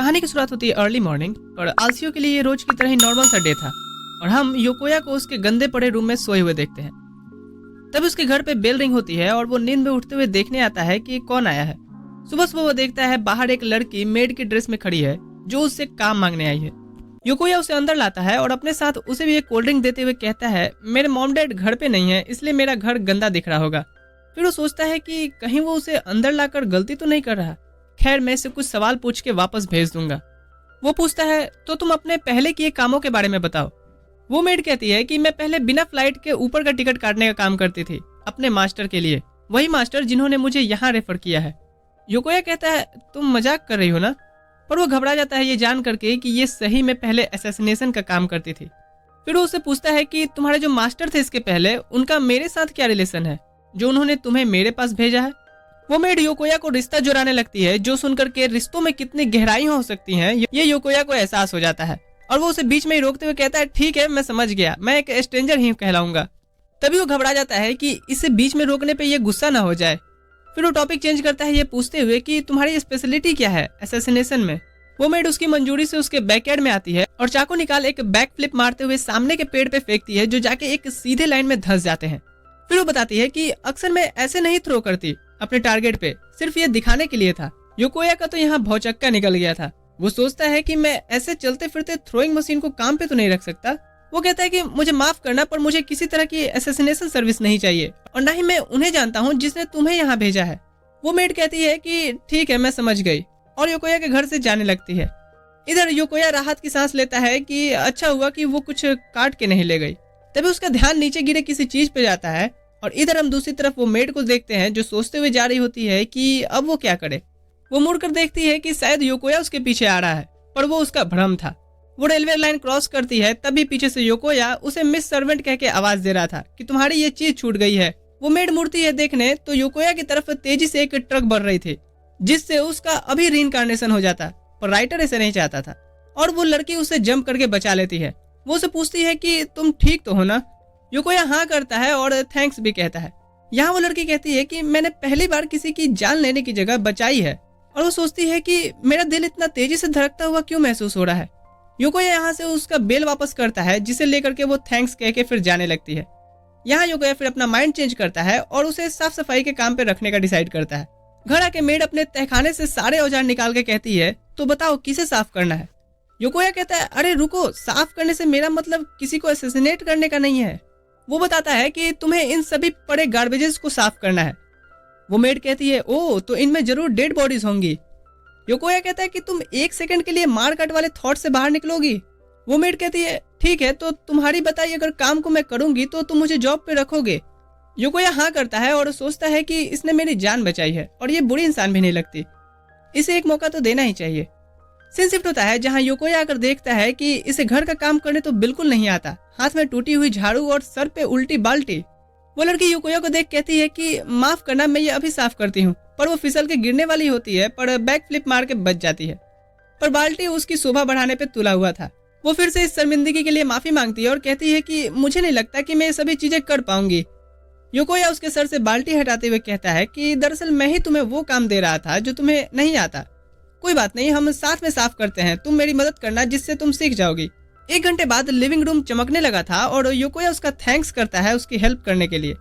कहानी की शुरुआत होती है अर्ली मॉर्निंग और आलसियों के लिए ये रोज की तरह ही नॉर्मल सा डे था और हम योकोया को उसके गंदे पड़े रूम में सोए हुए देखते हैं। तब उसके घर पे बेल रिंग होती है और वो नींद में उठते हुए देखने आता है कि कौन आया है। सुबह सुबह वो देखता है बाहर एक लड़की मेड की ड्रेस में खड़ी है जो उससे काम मांगने आई है। योकोया उसे अंदर लाता है और अपने साथ उसे भी एक कोल्ड ड्रिंक देते हुए कहता है, मेरे मॉम डैड घर पे नहीं है इसलिए मेरा घर गंदा दिख रहा होगा। फिर वो सोचता है कि कहीं वो उसे अंदर लाकर गलती तो नहीं कर रहा। खैर मैं इसे कुछ सवाल पूछ के वापस भेज दूंगा। वो पूछता है, तो तुम अपने पहले किए कामों के बारे में बताओ। वो मेड कहती है कि मैं पहले बिना फ्लाइट के ऊपर का टिकट काटने का काम करती थी अपने मास्टर के लिए, वही मास्टर जिन्होंने मुझे यहाँ रेफर किया है। योकोया कहता है, तुम मजाक कर रही हो ना? पर वो घबरा जाता है ये जान करके कि ये सही में पहले असैसिनेशन का काम करती थी। फिर वो उससे पूछता है कि तुम्हारे जो मास्टर थे इसके पहले उनका मेरे साथ क्या रिलेशन है जो उन्होंने तुम्हें मेरे पास भेजा है। वो मेड योकोया को रिश्ता जुड़ाने लगती है जो सुनकर के रिश्तों में कितनी गहराई हो सकती है ये योकोया को एहसास हो जाता है और वो उसे बीच में ही रोकते हुए कहता है, ठीक है मैं समझ गया, मैं एक स्ट्रेंजर ही कहलाऊंगा। तभी वो घबरा जाता है कि इसे बीच में रोकने पे ये गुस्सा ना हो जाए। फिर वो टॉपिक चेंज करता है ये पूछते हुए कि तुम्हारी स्पेशलिटी क्या है असैसिनेशन में। वो मेड उसकी मंजूरी से उसके बैकयार्ड में आती है और चाकू निकाल एक बैक फ्लिप मारते हुए सामने के पेड़ पे फेंकती है जो जाके एक सीधे लाइन में धंस जाते हैं। फिर वो बताती है कि अक्सर मैं ऐसे नहीं थ्रो करती अपने टारगेट पे, सिर्फ ये दिखाने के लिए था। योकोया का तो यहाँ भौचक्का निकल गया था। वो सोचता है कि मैं ऐसे चलते फिरते थ्रोइंग मशीन को काम पे तो नहीं रख सकता। वो कहता है कि मुझे माफ करना पर मुझे किसी तरह की असैसिनेशन सर्विस नहीं चाहिए और न ही मैं उन्हें जानता हूँ जिसने तुम्हें यहाँ भेजा है। वो मेड कहती है कि ठीक है मैं समझ गई और योकोया के घर से जाने लगती है। इधर योकोया राहत की सांस लेता है कि अच्छा हुआ कि वो कुछ काट के नहीं ले गई। तभी उसका ध्यान नीचे गिरे किसी चीज पे जाता है और इधर हम दूसरी तरफ वो मेड को देखते हैं जो सोचते हुए जा रही होती है कि अब वो क्या करे। वो मुड़कर देखती है कि शायद योकोया उसके पीछे आ रहा है पर वो उसका भ्रम था। वो रेलवे लाइन क्रॉस करती है तभी पीछे से योकोया उसे मिस सर्वेंट कह के आवाज दे रहा था कि तुम्हारी ये चीज छूट गई है। वो मेड मुड़ती है देखने तो योकोया की तरफ तेजी से एक ट्रक बढ़ रही थी जिससे उसका अभी रीइंकार्नेशन हो जाता, पर राइटर ऐसे नहीं चाहता था और वो लड़की उसे जंप करके बचा लेती है। वो उसे पूछती है कि तुम ठीक तो हो ना? योकोया हाँ करता है और थैंक्स भी कहता है। यहाँ वो लड़की कहती है कि मैंने पहली बार किसी की जान लेने की जगह बचाई है और वो सोचती है कि मेरा दिल इतना तेजी से धड़कता हुआ क्यों महसूस हो रहा है। योकोया यहाँ से उसका बेल वापस करता है जिसे लेकर के वो थैंक्स कह के फिर जाने लगती है। यहाँ योकोया फिर अपना माइंड चेंज करता है और उसे साफ सफाई के काम पे रखने का डिसाइड करता है। घर आके मेड अपने तहखाने से सारे औजार निकाल के कहती है, तो बताओ किसे साफ करना है? योकोया कहता है, अरे रुको, साफ करने से मेरा मतलब किसी को असैसिनेट करने का नहीं है। वो बताता है कि तुम्हें इन सभी पड़े गार्बेजेस को साफ करना है। वो मेड कहती है, ओह तो इनमें जरूर डेड बॉडीज होंगी। योकोया कहता है कि तुम एक सेकंड के लिए मार काट वाले थॉट से बाहर निकलोगी। वो मेड कहती है, ठीक है तो तुम्हारी बताई अगर काम को मैं करूंगी तो तुम मुझे जॉब पे रखोगे। योकोया हाँ करता है और सोचता है कि इसने मेरी जान बचाई है और ये बुरी इंसान भी नहीं लगती, इसे एक मौका तो देना ही चाहिए। सीन शिफ्ट होता है जहाँ योकोया आकर देखता है कि इसे घर का काम करने तो बिल्कुल नहीं आता, हाथ में टूटी हुई झाड़ू और सर पे उल्टी बाल्टी। वो लड़की योकोया को देख कहती है कि माफ करना मैं ये अभी साफ करती हूँ, पर वो फिसल के गिरने वाली होती है पर बैक फ्लिप मार के बच जाती है। पर बाल्टी उसकी शोभा बढ़ाने पे तुला हुआ था। वो फिर से इस शर्मिंदगी के लिए माफी मांगती है और कहती है कि मुझे नहीं लगता कि मैं ये सभी चीजें कर पाऊंगी। योकोया उसके सर से बाल्टी हटाते हुए कहता है कि दरअसल मैं ही तुम्हें वो काम दे रहा था जो तुम्हें नहीं आता। कोई बात नहीं, हम साथ में साफ करते हैं, तुम मेरी मदद करना जिससे तुम सीख जाओगी। 1 घंटे बाद लिविंग रूम चमकने लगा था और योकोया उसका थैंक्स करता है उसकी हेल्प करने के लिए।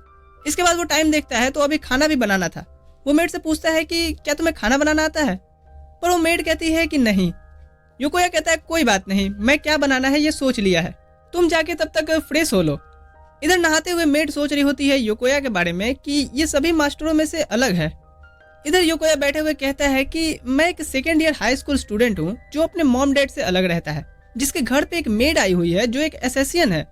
इसके बाद वो टाइम देखता है तो अभी खाना भी बनाना था। वो मेड से पूछता है कि क्या तुम्हें खाना बनाना आता है? पर वो मेड कहती है कि नहीं। योकोया कहता है, कोई बात नहीं, मैं क्या बनाना है ये सोच लिया है, तुम जाके तब तक फ्रेश हो लो। इधर नहाते हुए मेड सोच रही होती है योकोया के बारे में कि ये सभी मास्टरों में से अलग है। इधर योकोया बैठे हुए कहता है कि मैं एक second year high school student हूँ जो अपने मॉम डैड से अलग रहता है, जिसके घर पे एक मेड आई हुई है जो एक असैसिन है।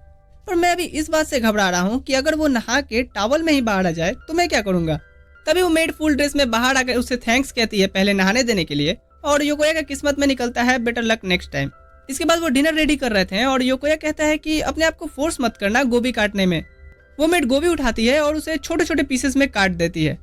पर मैं अभी इस बात से घबरा रहा हूँ कि अगर वो नहा के टॉवल में ही बाहर आ जाए तो मैं क्या करूंगा। तभी वो मेड फुल ड्रेस में बाहर आकर उसे थैंक्स कहती है पहले नहाने देने के लिए और योकोया का किस्मत में निकलता है बेटर लक नेक्स्ट टाइम। इसके बाद वो डिनर रेडी कर रहे थे और योकोया कहता है कि अपने आप को फोर्स मत करना गोभी काटने में। वो मेड गोभी उठाती है और उसे छोटे छोटे पीसेस में काट देती है।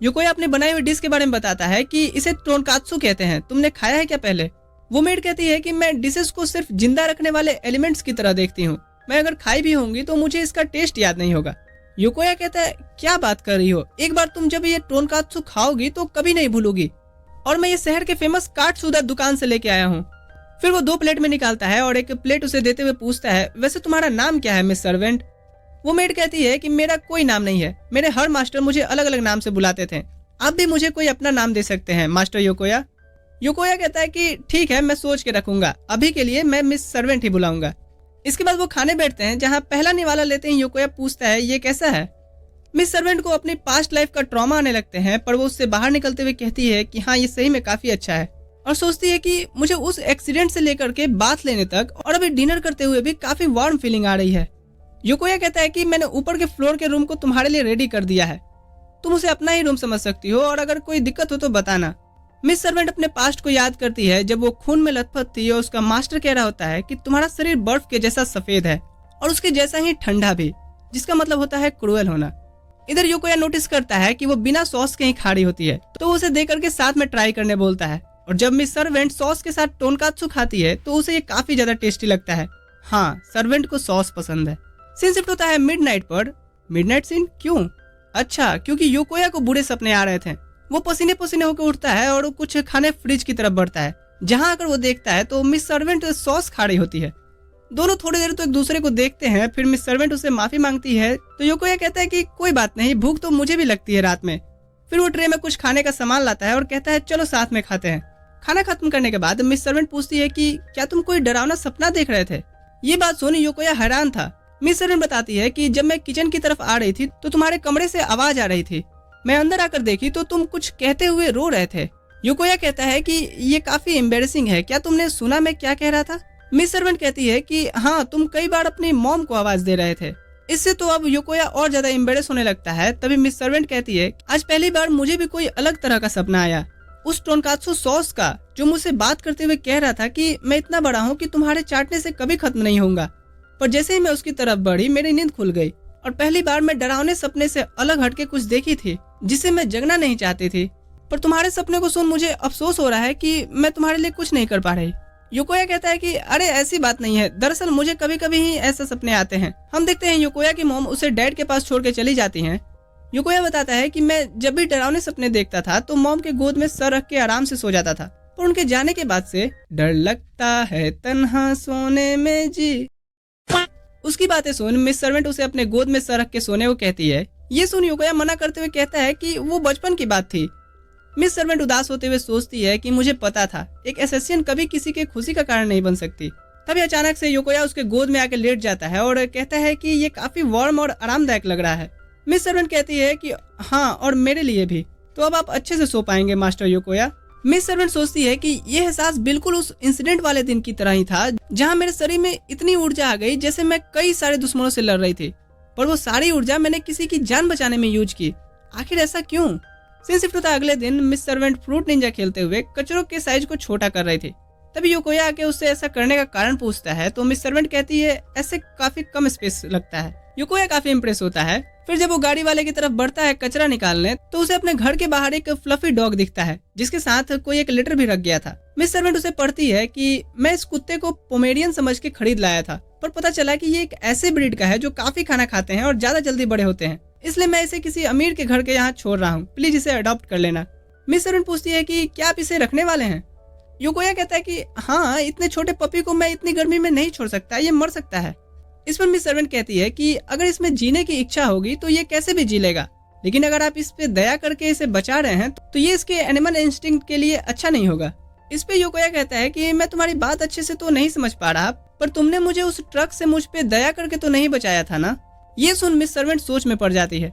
योकोया अपने बनाई हुई डिश के बारे में बताता है कि इसे टोनकात्सु कहते हैं, तुमने खाया है क्या पहले? वो मेड कहती है कि मैं डिशेस को सिर्फ जिंदा रखने वाले एलिमेंट्स की तरह देखती हूँ, मैं अगर खाई भी होंगी तो मुझे इसका टेस्ट याद नहीं होगा। योकोया कहता है, क्या बात कर रही हो, एक बार तुम जब ये टोनकात्सु खाओगी तो कभी नहीं भूलोगी। और मैं ये शहर के फेमस काटसूदा दुकान से लेके आया हूँ। फिर वो 2 प्लेट में निकालता है और एक प्लेट उसे देते हुए पूछता है, वैसे तुम्हारा नाम क्या है मिस सर्वेंट? वो मेड कहती है कि मेरा कोई नाम नहीं है, मेरे हर मास्टर मुझे अलग अलग नाम से बुलाते थे, आप भी मुझे कोई अपना नाम दे सकते हैं मास्टर योकोया। योकोया कहता है कि ठीक है, मैं सोच के रखूंगा, अभी के लिए मैं मिस सर्वेंट ही बुलाऊंगा। इसके बाद वो खाने बैठते हैं, जहाँ पहला निवाला लेते ही योकोया पूछता है, ये कैसा है? मिस सर्वेंट को अपनी पास्ट लाइफ का ट्रॉमा आने लगते हैं, पर वो उससे बाहर निकलते हुए कहती है कि हाँ, ये सही में काफी अच्छा है, और सोचती है कि मुझे उस एक्सीडेंट से लेकर के बाथ लेने तक और अभी डिनर करते हुए भी काफी वार्म फीलिंग आ रही है। योकोया कहता है कि मैंने ऊपर के फ्लोर के रूम को तुम्हारे लिए रेडी कर दिया है, तुम उसे अपना ही रूम समझ सकती हो, और अगर कोई दिक्कत हो तो बताना। मिस सर्वेंट अपने पास्ट को याद करती है जब वो खून में लथपथ थी और उसका मास्टर कह रहा होता है कि तुम्हारा शरीर बर्फ के जैसा सफेद है और उसके जैसा ही ठंडा भी, जिसका मतलब होता है क्रूएल होना। इधर योकोया नोटिस करता है कि वो बिना सॉस के ही खाड़ी होती है, तो वो उसे देकर के साथ में ट्राई करने बोलता है, और जब मिस सर्वेंट सॉस के साथ टोनकात्सु खाती है तो उसे ये काफी ज्यादा टेस्टी लगता है। हाँ, सर्वेंट को सॉस पसंद है। सीन शिफ्ट होता है मिडनाइट पर। मिडनाइट सीन क्यों? अच्छा, क्योंकि योकोया को बुरे सपने आ रहे थे। वो पसीने पसीने होकर उठता है और कुछ खाने फ्रिज की तरफ बढ़ता है, जहाँ अगर वो देखता है तो मिस सर्वेंट सॉस खा रही होती है। दोनों थोड़ी देर तो एक दूसरे को देखते हैं, फिर मिस सर्वेंट उसे माफी मांगती है तो योकोया कहता है कि कोई बात नहीं, भूख तो मुझे भी लगती है रात में। फिर वो ट्रे में कुछ खाने का सामान लाता है और कहता है चलो साथ में खाते हैं। खाना खत्म करने के बाद मिस सर्वेंट पूछती है कि क्या तुम कोई डरावना सपना देख रहे थे? ये बात सुन योकोया हैरान था। मिस सर्वेंट बताती है कि जब मैं किचन की तरफ आ रही थी तो तुम्हारे कमरे से आवाज आ रही थी, मैं अंदर आकर देखी तो तुम कुछ कहते हुए रो रहे थे। योकोया कहता है कि ये काफी एम्बेरसिंग है, क्या तुमने सुना मैं क्या कह रहा था? मिस सर्वेंट कहती है कि हाँ, तुम कई बार अपनी मॉम को आवाज दे रहे थे। इससे तो अब योकोया और ज्यादा एम्बेरस होने लगता है। तभी मिस सर्वेंट कहती है, आज पहली बार मुझे भी कोई अलग तरह का सपना आया, उस टोनकात्सु सॉस का, जो मुझसे बात करते हुए कह रहा था कि मैं इतना बड़ा हूँ कि तुम्हारे चाटने से कभी खत्म नहीं होऊंगा। पर जैसे ही मैं उसकी तरफ बढ़ी मेरी नींद खुल गई और पहली बार मैं डरावने सपने से अलग हटके कुछ देखी थी जिसे मैं जगना नहीं चाहती थी। पर तुम्हारे सपने को सुन मुझे अफसोस हो रहा है कि मैं तुम्हारे लिए कुछ नहीं कर पा रही। योकोया कहता है कि अरे ऐसी बात नहीं है, दरअसल मुझे कभी कभी ही ऐसे सपने आते हैं। हम देखते हैं योकोया की मॉम उसे डैड के पास छोड़ के चली जाती हैं। योकोया बताता है कि मैं जब भी डरावने सपने देखता था तो मॉम के गोद में सर रख के आराम से सो जाता था, पर उनके जाने के बाद से डर लगता है तन्हा सोने में जी। उसकी बातें सुन मिस सर्वेंट उसे अपने गोद में सर रख के सोने को कहती है। ये सुन योकोया मना करते हुए कहता है कि वो बचपन की बात थी। मिस सर्वेंट उदास होते हुए सोचती है कि मुझे पता था एक एसेसियन कभी किसी के खुशी का कारण नहीं बन सकती। तभी अचानक से योकोया उसके गोद में आकर लेट जाता है और कहता है कि ये काफी वार्म और आरामदायक लग रहा है। मिस सर्वेंट कहती है कि हाँ, और मेरे लिए भी, तो अब आप अच्छे से सो पाएंगे मास्टर योकोया। मिस सर्वेंट सोचती है कि ये एहसास बिल्कुल उस इंसिडेंट वाले दिन की तरह ही था जहाँ मेरे शरीर में इतनी ऊर्जा आ गई जैसे मैं कई सारे दुश्मनों से लड़ रही थी, पर वो सारी ऊर्जा मैंने किसी की जान बचाने में यूज की। आखिर ऐसा क्यों? सीन शिफ्ट होता अगले दिन। मिस सर्वेंट फ्रूट निंजा खेलते हुए कचरों के साइज को छोटा कर रही थी। तभी योकोया आके उससे ऐसा करने का कारण पूछता है तो मिस सर्वेंट कहती है ऐसे काफी कम स्पेस लगता है। योकोया काफी इम्प्रेस होता है। फिर जब वो गाड़ी वाले की तरफ बढ़ता है कचरा निकालने तो उसे अपने घर के बाहर एक फ्लफी डॉग दिखता है जिसके साथ कोई एक लेटर भी रख गया था। मिस सर्वेंट उसे पढ़ती है कि मैं इस कुत्ते को पोमेरियन समझ के खरीद लाया था, पर पता चला कि ये एक ऐसे ब्रीड का है जो काफी खाना खाते हैं और ज्यादा जल्दी बड़े होते हैं, इसलिए मैं इसे किसी अमीर के घर के यहाँ छोड़ रहा हूँ, प्लीज इसे अडॉप्ट कर लेना। मिस सर्वेंट पूछती है कि क्या आप इसे रखने वाले हैं? योकोया कहता है कि हाँ, इतने छोटे पपी को मैं इतनी गर्मी में नहीं छोड़ सकता, ये मर सकता है। इस पर मिस सर्वेंट कहती है कि अगर इसमें जीने की इच्छा होगी तो ये कैसे भी जी लेगा, लेकिन अगर आप इस पे दया करके इसे बचा रहे हैं तो ये इसके एनिमल इंस्टिंक्ट के लिए अच्छा नहीं होगा। इस पे योकोया कहता है कि मैं तुम्हारी बात अच्छे से तो नहीं समझ पा रहा, पर तुमने मुझे उस ट्रक से मुझ पे दया करके तो नहीं बचाया था ना। ये सुन मिस सर्वेंट सोच में पड़ जाती है।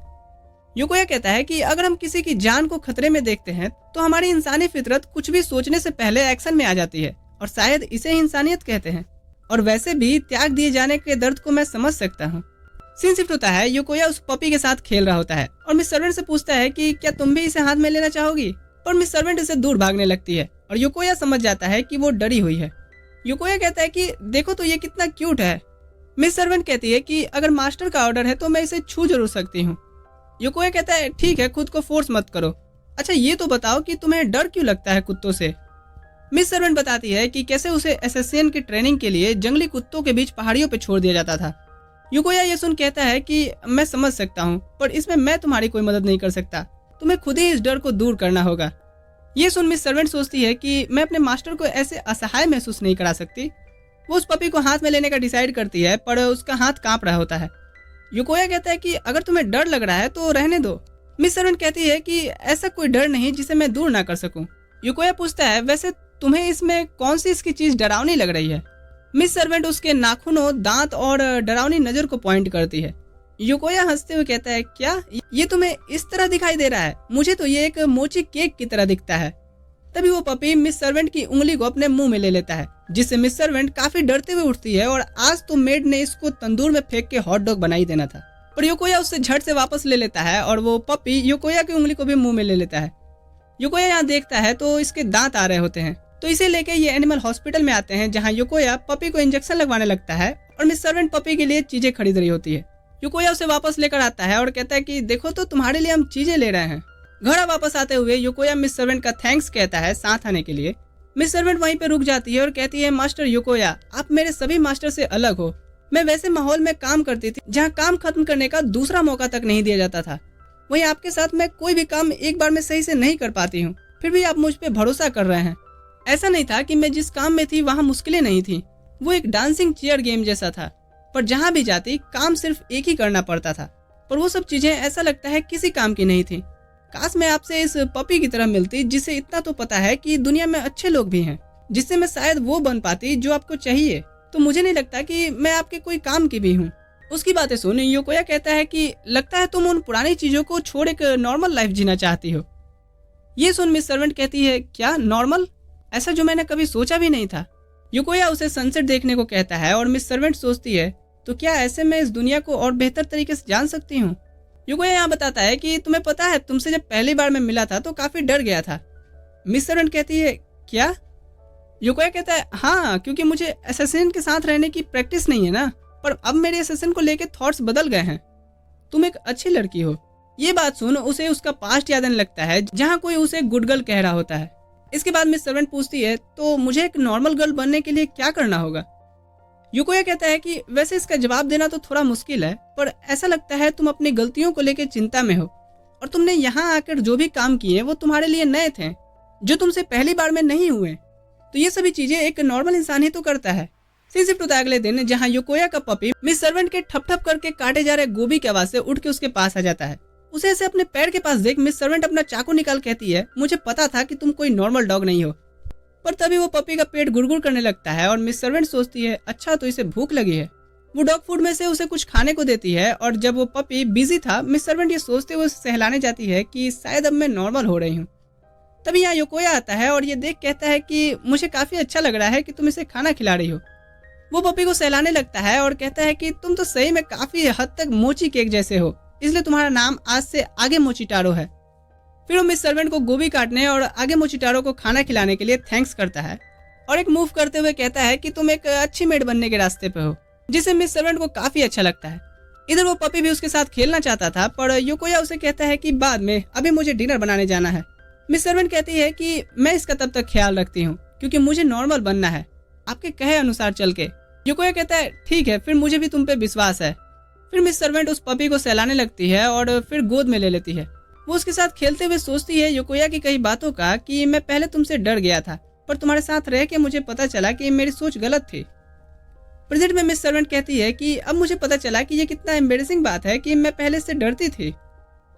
योकोया कहता है कि अगर हम किसी की जान को खतरे में देखते हैं तो हमारी इंसानी फितरत कुछ भी सोचने से पहले एक्शन में आ जाती है, और शायद इसे ही इंसानियत कहते हैं। और वैसे भी त्याग दिए जाने के दर्द को मैं समझ सकता हूँ। सीन शिफ्ट होता है। योकोया उस पपी के साथ खेल रहा होता है और मिस सर्वेंट से पूछता है कि क्या तुम भी इसे हाथ में लेना चाहोगी, पर मिस सर्वेंट इसे दूर भागने लगती है और योकोया समझ जाता है कि वो डरी हुई है। योकोया कहता है कि देखो तो ये कितना क्यूट है। मिस सर्वेंट कहती है कि अगर मास्टर का ऑर्डर है तो मैं इसे छू जरूर सकती हूँ। योकोया कहता है ठीक है, खुद को फोर्स मत करो। अच्छा ये तो बताओ कि तुम्हें डर क्यों लगता है कुत्तों से? मिस सर्वेंट बताती है कि कैसे उसे एसएसएन की ट्रेनिंग के लिए जंगली कुत्तों के बीच पहाड़ियों पे छोड़ दिया जाता था। योकोया ये सुन कहता है कि मैं समझ सकता हूँ, पर इसमें मैं तुम्हारी कोई मदद नहीं कर सकता, तुम्हें खुद ही इस डर को दूर करना होगा। ये सुन मिस सर्वेंट सोचती है कि मैं अपने मास्टर को ऐसे असहाय महसूस नहीं करा सकती। वो उस पपी को हाथ में लेने का डिसाइड करती है, पर उसका हाथ कांप रहा होता है। युकोया कहता है कि अगर तुम्हें डर लग रहा है तो रहने दो। मिस सर्वेंट कहती है कि ऐसा कोई डर नहीं जिसे मैं दूर ना कर सकूं। युकोया पूछता है, वैसे तुम्हें इसमें कौन सी इसकी चीज डरावनी लग रही है? मिस सर्वेंट उसके नाखूनों, दांत और डरावनी नजर को पॉइंट करती है। युकोया हंसते हुए कहता है, क्या ये तुम्हें इस तरह दिखाई दे रहा है? मुझे तो ये एक मोची केक की तरह दिखता है। तभी वो पपी मिस सर्वेंट की उंगली को अपने मुंह में ले लेता है, जिससे मिस सर्वेंट काफी डरते हुए उठती है और आज तो मेड ने इसको तंदूर में फेंक के हॉट डॉग बना ही देना था। पर युकोया उससे झट से वापस ले लेता है और वो पपी युकोया की उंगली को भी मुंह में ले लेता है। युकोया यहाँ देखता है तो इसके दांत आ रहे होते हैं, तो इसे लेके ये एनिमल हॉस्पिटल में आते हैं, जहाँ युकोया पपी को इंजेक्शन लगवाने लगता है और मिस सर्वेंट पपी के लिए चीजें खरीद रही होती है। युकोया उसे वापस लेकर आता है और कहता है कि देखो तो तुम्हारे लिए हम चीजें ले रहे हैं। घर वापस आते हुए युकोया मिस सर्वेंट का थैंक्स कहता है साथ आने के लिए। मिस सर्वेंट वहीं पे रुक जाती है और कहती है, मास्टर युकोया, आप मेरे सभी मास्टर से अलग हो। मैं वैसे माहौल में काम करती थी जहाँ काम खत्म करने का दूसरा मौका तक नहीं दिया जाता था। वहीं आपके साथ मैं कोई भी काम एक बार में सही से नहीं कर पाती हूँ, फिर भी आप मुझ पे भरोसा कर रहे हैं। ऐसा नहीं था कि मैं जिस काम में थी वहाँ मुश्किलें नहीं थी, वो एक डांसिंग चेयर गेम जैसा था, पर जहाँ भी जाती काम सिर्फ एक ही करना पड़ता था। पर वो सब चीजें ऐसा लगता है किसी काम की नहीं थी। काश मैं आपसे इस पपी की तरह मिलती, जिसे इतना तो पता है कि दुनिया में अच्छे लोग भी हैं, जिससे मैं शायद वो बन पाती जो आपको चाहिए। तो मुझे नहीं लगता कि मैं आपके कोई काम की भी हूँ। उसकी बातें सुन युकोया कहता है कि लगता है तुम उन पुरानी चीजों को छोड़ एक नॉर्मल लाइफ जीना चाहती हो। ये सुन मिस सर्वेंट कहती है, क्या नॉर्मल? ऐसा जो मैंने कभी सोचा भी नहीं था। युकोया उसे सनसेट देखने को कहता है और मिस सर्वेंट सोचती है, तो क्या ऐसे मैं इस दुनिया को और बेहतर तरीके से जान सकती हूँ? युकोया यहाँ बताता है कि तुम्हें पता है तुमसे जब पहली बार मैं मिला था तो काफी डर गया था। मिस सर्वेंट कहती है, क्या? युकोया कहता है, हाँ, क्योंकि मुझे असैसिन के साथ रहने की प्रैक्टिस नहीं है ना, पर अब मेरे असैसिन को लेके थॉट्स बदल गए हैं। तुम एक अच्छी लड़की हो। ये बात सुन उसे उसका पास्ट याद आने लगता है, जहाँ कोई उसे गुड गर्ल कह रहा होता है। इसके बाद मिस सर्वेंट पूछती है, तो मुझे एक नॉर्मल गर्ल बनने के लिए क्या करना होगा? युकोया कहता है कि वैसे इसका जवाब देना तो थोड़ा मुश्किल है, पर ऐसा लगता है तुम अपनी गलतियों को लेकर चिंता में हो और तुमने यहाँ आकर जो भी काम किए वो तुम्हारे लिए नए थे, जो तुमसे पहली बार में नहीं हुए। तो ये सभी चीजें एक नॉर्मल इंसान ही तो करता है। शिफ्ट होता है अगले दिन, जहाँ युकोया का पपी मिस सर्वेंट के ठप ठप करके काटे जा रहे गोभी की आवाज से उठ के उसके पास आ जाता है। उसे ऐसे अपने पैर के पास देख मिस सर्वेंट अपना चाकू निकाल कहती है, मुझे पता था कि तुम कोई नॉर्मल डॉग नहीं हो। पर तभी वो पपी का पेट गुड़गुड़ करने लगता है और मिस सर्वेंट सोचती है, अच्छा तो इसे भूख लगी है। वो डॉग फूड में से उसे कुछ खाने को देती है और जब वो पपी बिजी था, मिस सर्वेंट ये सोचते हुए सहलाने जाती है कि शायद अब मैं नॉर्मल हो रही हूँ। तभी यहाँ युकोया आता है और ये देख कहता है कि मुझे काफी अच्छा लग रहा है कि तुम इसे खाना खिला रही हो। वो पपी को सहलाने लगता है और कहता है कि तुम तो सही में काफी हद तक मोची केक जैसे हो, इसलिए तुम्हारा नाम आज से आगे मोचिटारो है। फिर वो मिस सर्वेंट को गोभी काटने और आगे मोचिटारो को खाना खिलाने के लिए थैंक्स करता है और एक मूव करते हुए कहता है कि तुम एक अच्छी मेड बनने के रास्ते पे हो, जिसे मिस सर्वेंट को काफी अच्छा लगता है। इधर वो पपी भी उसके साथ खेलना चाहता था, पर युकोया उसे कहता है कि बाद में, अभी मुझे डिनर बनाने जाना है। मिस सर्वेंट कहती है कि मैं इसका तब तक ख्याल रखती हूँ, क्योंकि मुझे नॉर्मल बनना है, आपके कहे अनुसार चल के। युकोया कहता है, ठीक है, फिर मुझे भी तुम पे विश्वास है। फिर मिस सर्वेंट उस पपी को सहलाने लगती है और फिर गोद में ले लेती है। वो उसके साथ खेलते हुए सोचती है युकोया की कई बातों का, कि मैं पहले तुमसे डर गया था, पर तुम्हारे साथ रह के मुझे पता चला कि मेरी सोच गलत थी। प्रेजेंट में मिस सर्वेंट कहती है कि अब मुझे पता चला कि ये कितना एम्बेरसिंग बात है कि मैं पहले से डरती थी।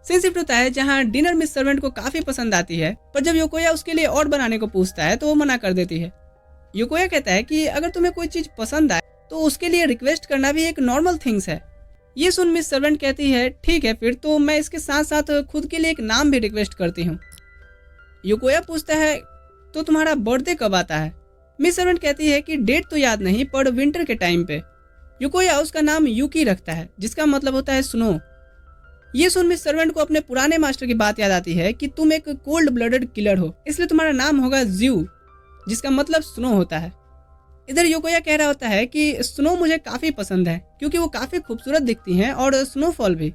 सीन शिफ्ट होता है जहाँ डिनर मिस सर्वेंट को काफी पसंद आती है, पर जब युकोया उसके लिए और बनाने को पूछता है तो वो मना कर देती है। युकोया कहता है कि अगर तुम्हें कोई चीज पसंद आए तो उसके लिए रिक्वेस्ट करना भी एक नॉर्मल थिंग्स है। ये सुन मिस सर्वेंट कहती है, ठीक है, फिर तो मैं इसके साथ साथ खुद के लिए एक नाम भी रिक्वेस्ट करती हूँ। युकोया पूछता है, तो तुम्हारा बर्थडे कब आता है? मिस सर्वेंट कहती है कि डेट तो याद नहीं, पर विंटर के टाइम पे। युकोया उसका नाम यूकी रखता है, जिसका मतलब होता है स्नो। ये सुन मिस सर्वेंट को अपने पुराने मास्टर की बात याद आती है कि तुम एक कोल्ड ब्लडेड किलर हो, इसलिए तुम्हारा नाम होगा ज्यू, जिसका मतलब स्नो होता है। इधर युकोया कह रहा होता है कि स्नो मुझे काफी पसंद है, क्योंकि वो काफी खूबसूरत दिखती हैं और स्नोफॉल भी।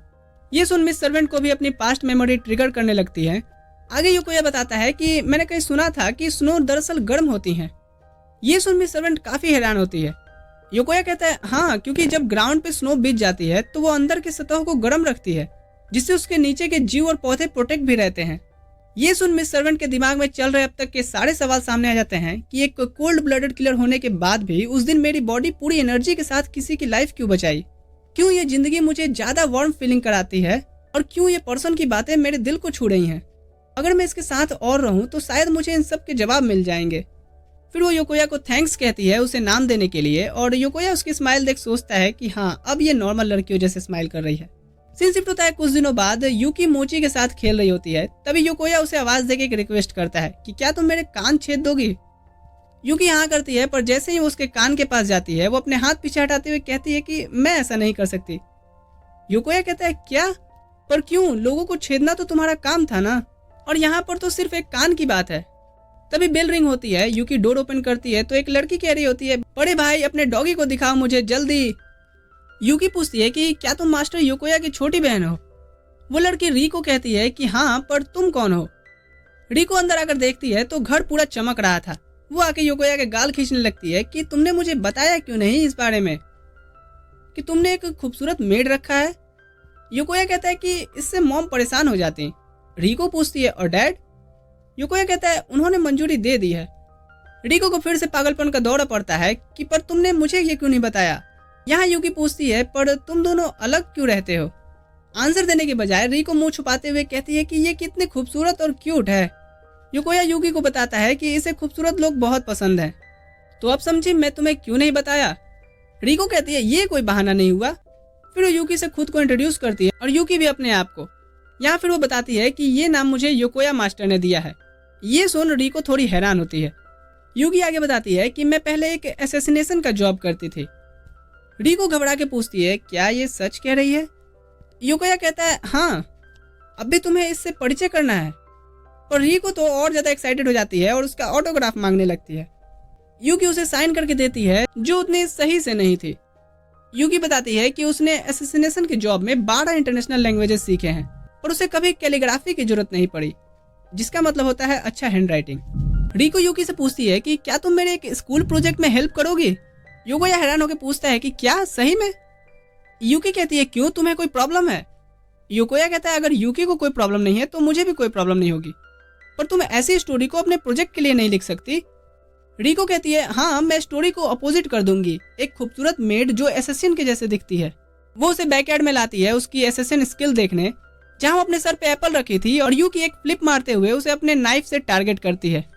ये सुन मिस सर्वेंट को भी अपनी पास्ट मेमोरी ट्रिगर करने लगती है। आगे युकोया बताता है कि मैंने कहीं सुना था कि स्नो दरअसल गर्म होती हैं। ये सुन मिस सर्वेंट काफी हैरान होती है। युकोया कहता है, हाँ, क्योंकि जब ग्राउंड पे स्नो बीत जाती है तो वो अंदर की सतह को गर्म रखती है, जिससे उसके नीचे के जीव और पौधे प्रोटेक्ट भी रहते हैं। ये सुन मिस सर्वेंट के दिमाग में चल रहे अब तक के सारे सवाल सामने आ जाते हैं कि एक कोल्ड ब्लडेड किलर होने के बाद भी उस दिन मेरी बॉडी पूरी एनर्जी के साथ किसी की लाइफ क्यों बचाई, क्यों ये जिंदगी मुझे ज्यादा वार्म फीलिंग कराती है और क्यों ये पर्सन की बातें मेरे दिल को छू रही हैं। अगर मैं इसके साथ और रहूं तो शायद मुझे इन सब के जवाब मिल जाएंगे। फिर वो योकोया को थैंक्स कहती है उसे नाम देने के लिए और योकोया उसकी स्माइल देख सोचता है कि हाँ अब ये नॉर्मल लड़कियों जैसे स्माइल कर रही है। सीन शिफ्ट होता है कुछ दिनों बाद। यूकी मोची के साथ खेल रही होती है, तभी योकोया उसे आवाज देके एक रिक्वेस्ट करता है कि क्या तुम मेरे कान छेद दोगी। यूकी हाँ करती है, पर जैसे ही वो उसके कान के पास जाती है वो अपने हाथ पीछे हटाते हुए कहती है कि मैं ऐसा नहीं कर सकती। योकोया कहता है क्या, पर क्यों, लोगों को छेदना तो तुम्हारा काम था ना, और यहाँ पर तो सिर्फ एक कान की बात है। तभी बेल रिंग होती है। यूकी डोर ओपन करती है तो एक लड़की कह रही होती है, बड़े भाई अपने डॉगी को दिखाओ मुझे जल्दी। यूकी पूछती है कि क्या तुम मास्टर योकोया की छोटी बहन हो। वो लड़की रीको कहती है कि हाँ, पर तुम कौन हो। रीको अंदर आकर देखती है तो घर पूरा चमक रहा था। वो आके योकोया के गाल खींचने लगती है कि तुमने मुझे बताया क्यों नहीं इस बारे में कि तुमने एक खूबसूरत मेड रखा है। योकोया कहता है कि इससे मॉम परेशान हो जाती। रीको पूछती है और डैड। योकोया कहता है उन्होंने मंजूरी दे दी है। रीको को फिर से पागलपन का दौरा पड़ता है कि पर तुमने मुझे ये क्यों नहीं बताया। यहाँ यूकी पूछती है पर तुम दोनों अलग क्यों रहते हो। आंसर देने के बजाय रीको मुंह छुपाते हुए कहती है कि ये कितनी खूबसूरत और क्यूट है। योकोया यूकी को बताता है कि इसे खूबसूरत लोग बहुत पसंद हैं। तो अब समझी मैं तुम्हें क्यों नहीं बताया। रीको कहती है ये कोई बहाना नहीं हुआ। फिर वो यूकी से खुद को इंट्रोड्यूस करती है और यूकी भी अपने आप को। यहाँ फिर वो बताती है कि ये नाम मुझे योकोया मास्टर ने दिया है। ये सुन रीको थोड़ी हैरान होती है। यूकी आगे बताती है कि मैं पहले एक असैसिनेशन का जॉब करती थी। रीको घबरा के पूछती है क्या ये सच कह रही है। योकोया कहता है हाँ, अब भी तुम्हें इससे परिचय करना है। पर रीको तो और ज्यादा एक्साइटेड हो जाती है और उसका ऑटोग्राफ मांगने लगती है। यूकी उसे साइन करके देती है जो उतनी सही से नहीं थी। यूकी बताती है कि उसने असैसिनेशन के जॉब में 12 इंटरनेशनल लैंग्वेजेस सीखे हैं और उसे कभी कैलीग्राफी की जरूरत नहीं पड़ी, जिसका मतलब होता है अच्छा हैंड राइटिंग। रीको यूकी से पूछती है कि क्या तुम मेरे एक स्कूल प्रोजेक्ट में हेल्प करोगी। योकोया हैरान होकर पूछता है कि क्या सही में। यूकी कहती है क्यों, तुम्हें कोई प्रॉब्लम है। योकोया कहता है अगर यूकी को कोई प्रॉब्लम नहीं है तो मुझे भी कोई प्रॉब्लम नहीं होगी, पर तुम ऐसी स्टोरी को अपने प्रोजेक्ट के लिए नहीं लिख सकती। रीको कहती है हाँ, मैं स्टोरी को अपोजिट कर दूंगी। एक खूबसूरत मेड जो एसेसिन के जैसे दिखती है। वो उसे बैकयार्ड में लाती है उसकी एसेसिन स्किल देखने, जहाँ वो अपने सर पे एप्पल रखी थी, और यूकी एक फ्लिप मारते हुए उसे अपने नाइफ से टारगेट करती है।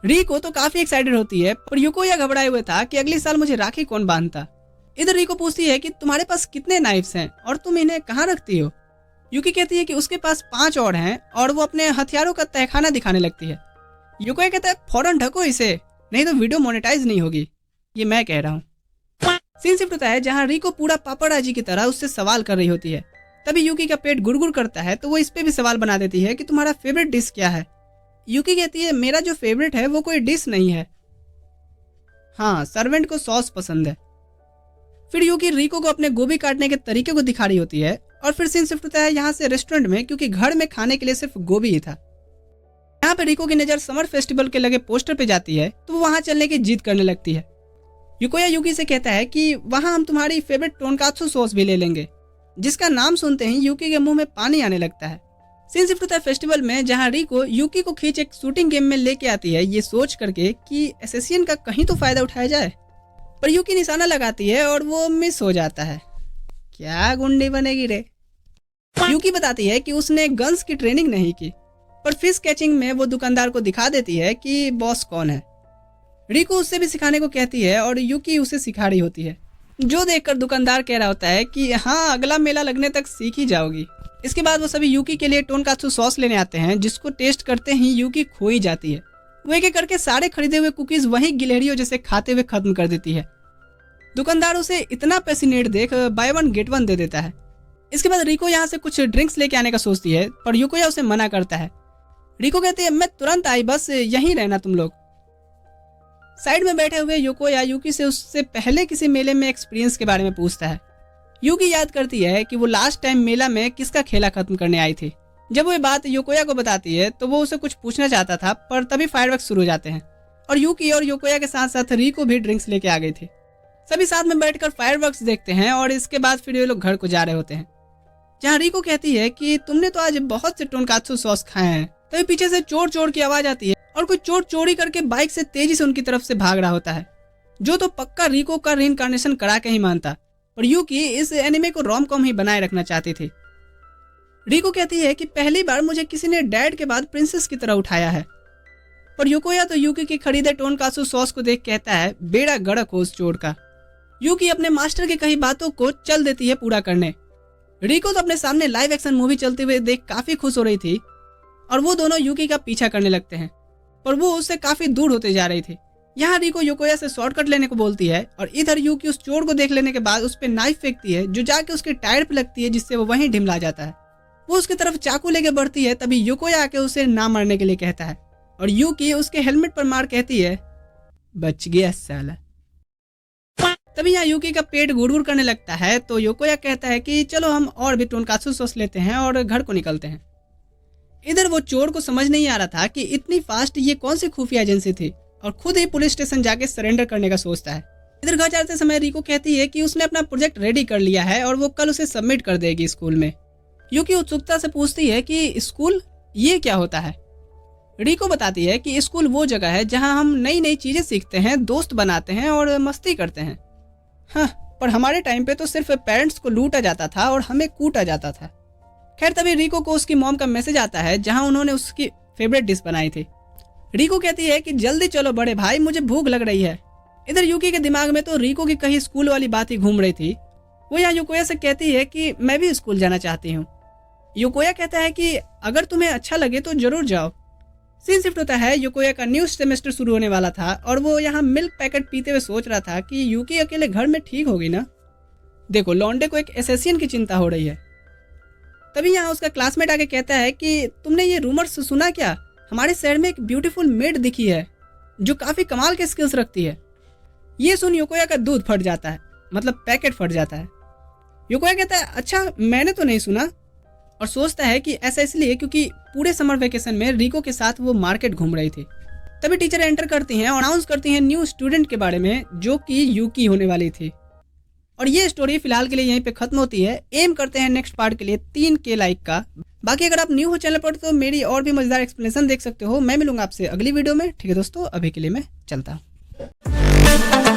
रीको तो काफी एक्साइटेड होती है, पर योकोया घबराए हुए था कि अगले साल मुझे राखी कौन बांधता। इधर रीको पूछती है कि तुम्हारे पास कितने नाइफ्स हैं और तुम इन्हें कहाँ रखती हो। यूकी कहती है कि उसके पास 5 और हैं और वो अपने हथियारों का तहखाना दिखाने लगती है। योकोया कहता है फौरन ढको इसे, नहीं तो वीडियो मोनेटाइज नहीं होगी। ये मैं कह रहा हूँ। सीन शिफ्ट होता है जहाँ रीको पूरा पापड़ाजी की तरह उससे सवाल कर रही होती है। तभी यूकी का पेट गुड़गुड़ करता है तो वो इस पे भी सवाल बना देती है कि तुम्हारा फेवरेट डिश क्या है। यूकी कहती है मेरा जो फेवरेट है वो कोई डिश नहीं है, हाँ सर्वेंट को सॉस पसंद है। फिर यूकी रीको को अपने गोभी काटने के तरीके को दिखा रही होती है और फिर सीन शिफ्ट होता है यहाँ से रेस्टोरेंट में, क्योंकि घर में खाने के लिए सिर्फ गोभी ही था। यहाँ पे रीको की नजर समर फेस्टिवल के लगे पोस्टर पे जाती है तो वो वहाँ चलने की जिद करने लगती है। योकोया यूकी से कहता है कि वहाँ हम तुम्हारी फेवरेट टोनकात्सु सॉस भी ले लेंगे, जिसका नाम सुनते ही यूकी के मुंह में पानी आने लगता है। सीन शिफ्ट होता है फेस्टिवल में जहाँ रीको यूकी को खींच एक शूटिंग गेम में लेके आती है, ये सोच करके कि एसेसियन का कहीं तो फायदा उठाया जाए। पर यूकी निशाना लगाती है और वो मिस हो जाता है। क्या गुंडी बनेगी रे। यूकी बताती है कि उसने गन्स की ट्रेनिंग नहीं की, पर फिश कैचिंग में वो दुकानदार को दिखा देती है कि बॉस कौन है। रीको उससे भी सिखाने को कहती है और यूकी उसे सिखा रही होती है, जो देखकर दुकानदार कह रहा होता है कि हाँ अगला मेला लगने तक सीख ही जाओगी। इसके बाद वो सभी यूकी के लिए टोनकात्सु सॉस लेने आते हैं, जिसको टेस्ट करते ही यूकी खो ही जाती है। वो एक एक करके सारे खरीदे हुए कुकीज वहीं गिलहरियों जैसे खाते हुए खत्म कर देती है। दुकानदार उसे इतना पैसिनेट देख बाय 1 गेट 1 दे देता है। इसके बाद रीको यहाँ से कुछ ड्रिंक्स लेके आने का सोचती है, पर योकोया उसे मना करता है। रीको कहती है मैं तुरंत आई, बस यहीं रहना तुम लोग। साइड में बैठे हुए योकोया यूकी से उससे पहले किसी मेले में एक्सपीरियंस के बारे में पूछता है। यूकी याद करती है कि वो लास्ट टाइम मेला में किसका खेला खत्म करने आई थी। जब वो ये बात योकोया को बताती है तो वो उसे कुछ पूछना चाहता था, पर तभी फायरवर्क्स शुरू हो जाते हैं और यूकी और योकोया के साथ साथ रीको भी ड्रिंक्स लेके आ गई थी। सभी साथ में बैठकर फायरवर्क्स देखते हैं और इसके बाद फिर ये लोग घर को जा रहे होते हैं, जहाँ रीको कहती है कि तुमने तो आज बहुत से टोनकात्सु सॉस खाए हैं, तभी पीछे से चोर चोर की आवाज आती है और कोई चोर चोरी करके बाइक से तेजी से उनकी तरफ से भाग रहा होता है, जो तो पक्का रिको का रीइंकार्नेशन करा के ही मानता। पर यूकी इस एनिमे को रोम कॉम ही बनाए रखना चाहती थी। रिको कहती है कि पहली बार मुझे किसी ने डैड के बाद प्रिंसेस की तरह उठाया है। पर युकोया तो यूकी के खरीदे टोनकात्सु सॉस को देख कहता है, बेड़ा गड़क हो उस चोर का। यूकी अपने मास्टर की कही बातों को चल देती है पूरा करने। रिको तो अपने सामने लाइव एक्शन मूवी चलते हुए देख काफी खुश हो रही थी और वो दोनों यूकी का पीछा करने लगते हैं, पर वो उससे काफी दूर होते जा रही थी। यहाँ रिको युकोया से शॉर्टकट लेने को बोलती है और इधर यूकी उस चोर को देख लेने के बाद उस पर नाइफ फेंकती है, जो जाके उसके टायर पे लगती है, जिससे वो वहीं ढिमला जाता है। वो उसकी तरफ चाकू लेके बढ़ती है, तभी युकोया आके उसे ना मारने के लिए कहता है और यूकी उसके हेलमेट पर मार कहती है, बच गया साला। तभी यहाँ यूकी का पेट गुड़गुड़ करने लगता है, तो युकोया कहता है कि चलो हम और भी टोनकात्सु सॉस लेते हैं और घर को निकलते हैं। इधर वो चोर को समझ नहीं आ रहा था कि इतनी फास्ट ये कौन सी खुफिया एजेंसी थी और खुद ही पुलिस स्टेशन जाके सरेंडर करने का सोचता है। इधर घर जाते समय रिको कहती है कि उसने अपना प्रोजेक्ट रेडी कर लिया है और वो कल उसे सबमिट कर देगी स्कूल में। यूकी उत्सुकता से पूछती है कि स्कूल ये क्या होता है। रिको बताती है कि स्कूल वो जगह है जहां हम नई नई चीजें सीखते हैं, दोस्त बनाते हैं और मस्ती करते हैं। हाँ, पर हमारे टाइम पे तो सिर्फ पेरेंट्स को लूटा जाता था और हमें कूटा जाता था। खैर तभी रिको को उसकी मॉम का मैसेज आता है जहां उन्होंने उसकी फेवरेट डिश बनाई थी। रिको कहती है कि जल्दी चलो बड़े भाई, मुझे भूख लग रही है। इधर यूकी के दिमाग में तो रिको की कही स्कूल वाली बात ही घूम रही थी। वो यहाँ युकोया से कहती है कि मैं भी स्कूल जाना चाहती हूँ। युकोया कहता है कि अगर तुम्हें अच्छा लगे तो जरूर जाओ। सीन शिफ्ट होता है, युकोया का न्यू सेमेस्टर शुरू होने वाला था और वो यहाँ मिल्क पैकेट पीते हुए सोच रहा था कि यूकी अकेले घर में ठीक होगी ना। देखो लॉन्डे को एक एसेसियन की चिंता हो रही है। तभी यहाँ उसका क्लासमेट आके कहता है कि तुमने ये रूमर्स सुना क्या, हमारे शहर में एक ब्यूटीफुल मेड दिखी है जो काफी कमाल के स्किल्स रखती है। ये सुन युकोया का दूध फट जाता है, मतलब पैकेट फट जाता है। युकोया कहता है अच्छा मैंने तो नहीं सुना, और सोचता है कि ऐसा इसलिए क्योंकि पूरे समर वेकेशन में रिको के साथ वो मार्केट घूम रही थी। तभी टीचर एंटर करती हैं और अनाउंस करती हैं न्यू स्टूडेंट के बारे में, जो कि यूकी होने वाली थी। और ये स्टोरी फिलहाल के लिए यहीं पे खत्म होती है। एम करते हैं नेक्स्ट पार्ट के लिए 3K लाइक का। बाकी अगर आप न्यू हो चैनल पर तो मेरी और भी मजेदार एक्सप्लेनेशन देख सकते हो। मैं मिलूंगा आपसे अगली वीडियो में। ठीक है दोस्तों, अभी के लिए मैं चलता हूँ।